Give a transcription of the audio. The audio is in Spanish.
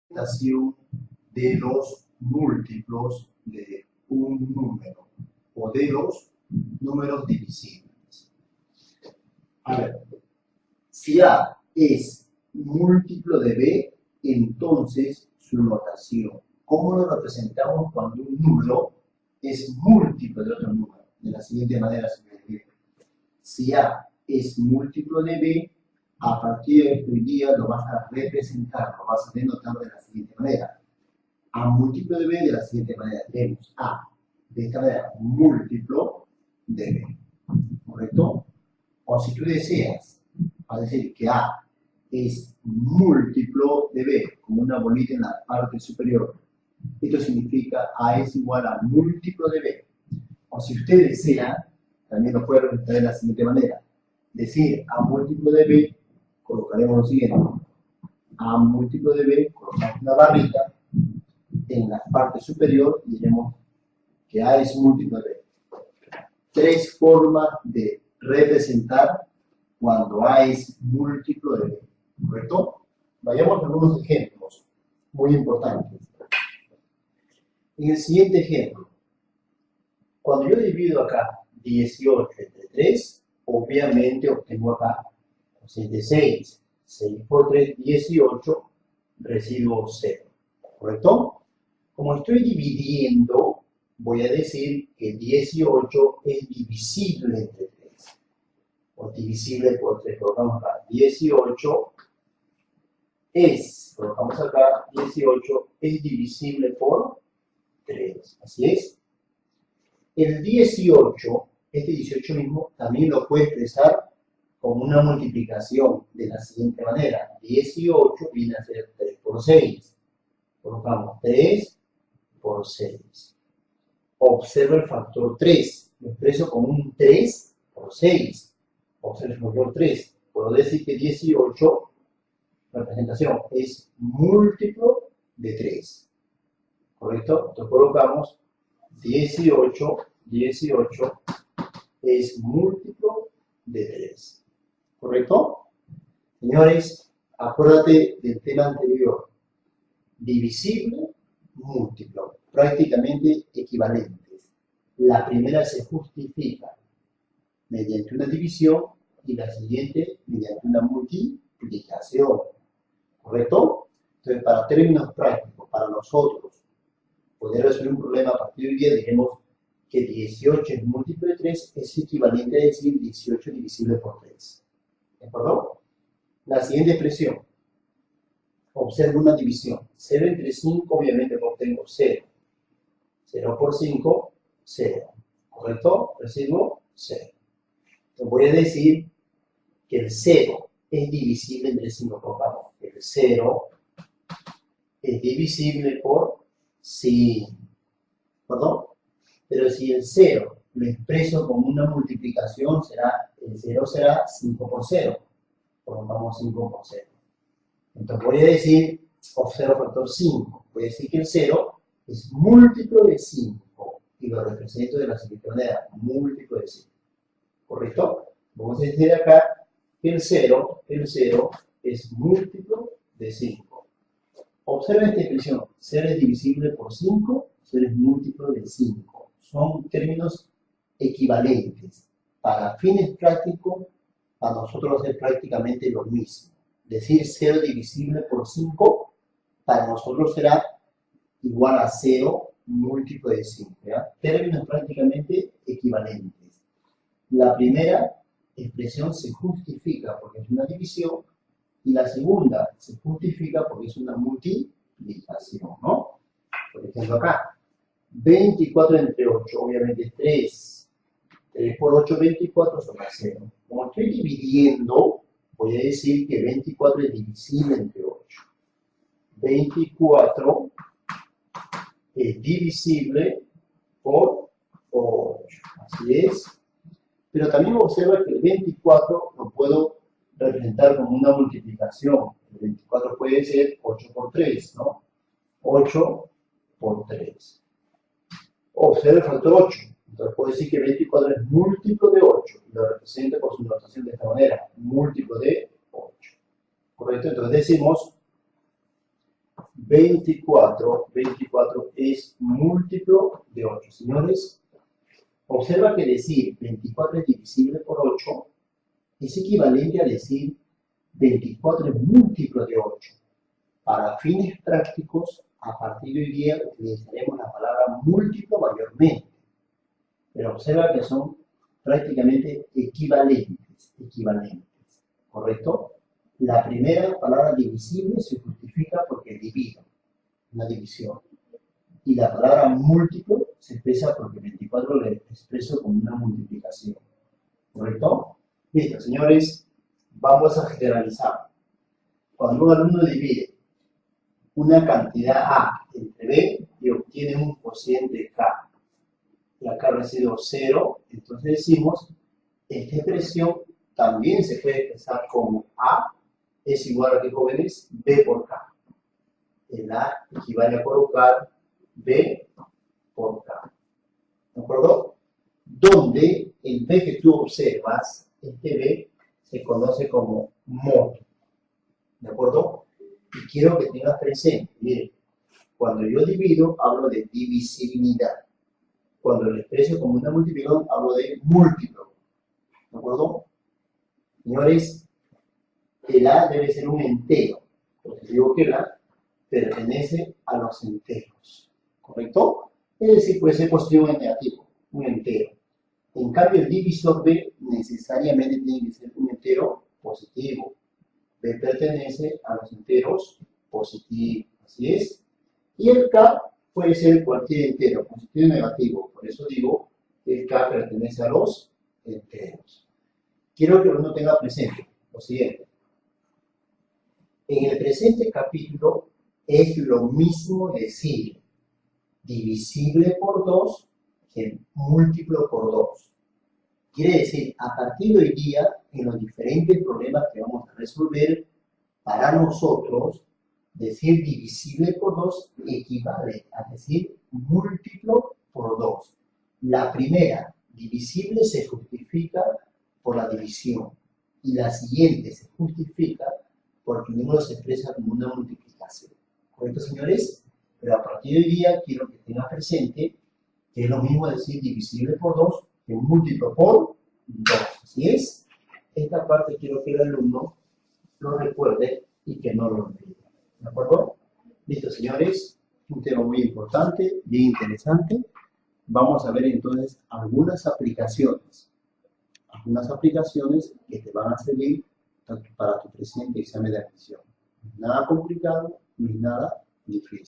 representación de los múltiplos de un número o de los números divisibles. A ver, si A es múltiplo de B, entonces su notación. ¿Cómo lo representamos cuando un número es múltiplo de otro número? De la siguiente manera se puede escribir. Si A es múltiplo de B, a partir de hoy día lo vas a representar, lo vas a denotar de la siguiente manera. A múltiplo de B de la siguiente manera. Tenemos A, de esta manera, múltiplo de B. ¿Correcto? O si tú deseas, vas a decir que A es múltiplo de B, como una bolita en la parte superior. Esto significa A es igual a múltiplo de B. O si usted desea, también lo puede representar de la siguiente manera. Decir A múltiplo de B, colocaremos lo siguiente. A múltiplo de B, colocamos una barrita en la parte superior y diremos que A es múltiplo de B. Tres formas de representar cuando A es múltiplo de B. ¿Correcto? Vayamos a algunos ejemplos muy importantes. En el siguiente ejemplo, cuando yo divido acá 18 entre 3, obviamente obtengo acá 6. 6 por 3, 18, residuo 0. ¿Correcto? Como estoy dividiendo, voy a decir que 18 es divisible entre 3. O divisible por 3. Colocamos acá 18 es, colocamos acá 18 es divisible por 3. Así es. El 18, este 18 mismo, también lo puede expresar como una multiplicación de la siguiente manera. 18 viene a ser 3 por 6. Colocamos 3 por 6. Observa el factor 3. Lo expreso como un 3 por 6. Observa el factor 3. Puedo decir que 18, representación, es múltiplo de 3. ¿Correcto? Entonces colocamos 18 es múltiplo de 3. ¿Correcto? Señores, acuérdate del tema anterior. Divisible, múltiplo, prácticamente equivalentes. La primera se justifica mediante una división y la siguiente mediante una multiplicación. ¿Correcto? Entonces, para términos prácticos, para nosotros, poder resolver un problema a partir de hoy día, diremos que 18 es múltiplo de 3 es equivalente a decir 18 divisible por 3. ¿De acuerdo? La siguiente expresión. Observo una división. 0 entre 5, obviamente obtengo 0. 0 por 5, 0. ¿Correcto? Residuo 0. Entonces voy a decir que el 0 es divisible entre 5. Colocamos. El 0 es divisible por 5. ¿Perdón? Pero si el 0 lo expreso como una multiplicación, el 0 será 5 por 0. Colocamos 5 por 0. Entonces voy a decir, observo factor 5. Voy a decir que el 0 es múltiplo de 5. Y lo represento de la siguiente manera, múltiplo de 5. ¿Correcto? Vamos a decir acá que el 0 es múltiplo de 5. Observa esta expresión, 0 es divisible por 5, 0 es múltiplo de 5. Son términos equivalentes. Para fines prácticos, para nosotros va a ser prácticamente lo mismo. Decir 0 divisible por 5, para nosotros será igual a 0 múltiplo de 5. ¿Ya? Términos prácticamente equivalentes. La primera expresión se justifica porque es una división y la segunda se justifica porque es una multiplicación, ¿no? Por ejemplo acá, 24 entre 8, obviamente es 3. 3 por 8, 24 son 0. Como estoy dividiendo, voy a decir que 24 es divisible entre 8. 24 es divisible por 8. Así es. Pero también observa que el 24 lo puedo representar como una multiplicación. El 24 puede ser 8 por 3, ¿no? 8 por 3. Observa el factor 8. Entonces puedo decir que 24 es múltiplo de 8. Y lo represento por su notación de esta manera. Múltiplo de 8. ¿Correcto? Entonces decimos 24 es múltiplo de 8. Señores, observa que decir 24 es divisible por 8 es equivalente a decir 24 es múltiplo de 8. Para fines prácticos, a partir de hoy día utilizaremos la palabra múltiplo mayormente. Pero observa que son prácticamente equivalentes. ¿Correcto? La primera palabra divisible se justifica porque divido, una división. Y la palabra múltiplo se expresa porque 24 lo expreso como una multiplicación. ¿Correcto? Listo, señores, vamos a generalizar. Cuando un alumno divide una cantidad A entre B y obtiene un cociente K, y acá residuo 0, entonces decimos, esta expresión también se puede expresar como A es igual a, ¿qué jóvenes? B por K. El A equivale a colocar B por K. ¿De acuerdo? Donde el B que tú observas, este B, se conoce como modo. ¿De acuerdo? Y quiero que tengas presente, miren, cuando yo divido, hablo de divisibilidad. Cuando lo expreso como una multiplicación, hablo de múltiplo. ¿De acuerdo? Señores, el A debe ser un entero, porque digo que el A pertenece a los enteros, ¿correcto? Es decir, puede ser positivo o negativo, un entero. En cambio, el divisor B necesariamente tiene que ser un entero positivo. B pertenece a los enteros positivos, así es. Y el K puede ser cualquier entero, positivo o negativo, por eso digo que el K pertenece a los enteros. Quiero que uno tenga presente lo siguiente. En el presente capítulo es lo mismo decir divisible por 2 que múltiplo por 2. Quiere decir, a partir de hoy día, en los diferentes problemas que vamos a resolver, para nosotros, decir divisible por 2 equivale a decir múltiplo por 2. La primera, divisible, se justifica por la división. Y la siguiente se justifica porque el número se expresa como una multiplicación. ¿Correcto, señores? Pero a partir de hoy día quiero que tengan presente que es lo mismo decir divisible por 2 que múltiplo por 2. Así es. Esta parte quiero que el alumno lo recuerde y que no lo olvide. ¿De acuerdo? Listo, señores. Un tema muy importante, bien interesante. Vamos a ver entonces algunas aplicaciones. Algunas aplicaciones que te van a servir para tu presente examen de admisión. Nada complicado ni nada difícil.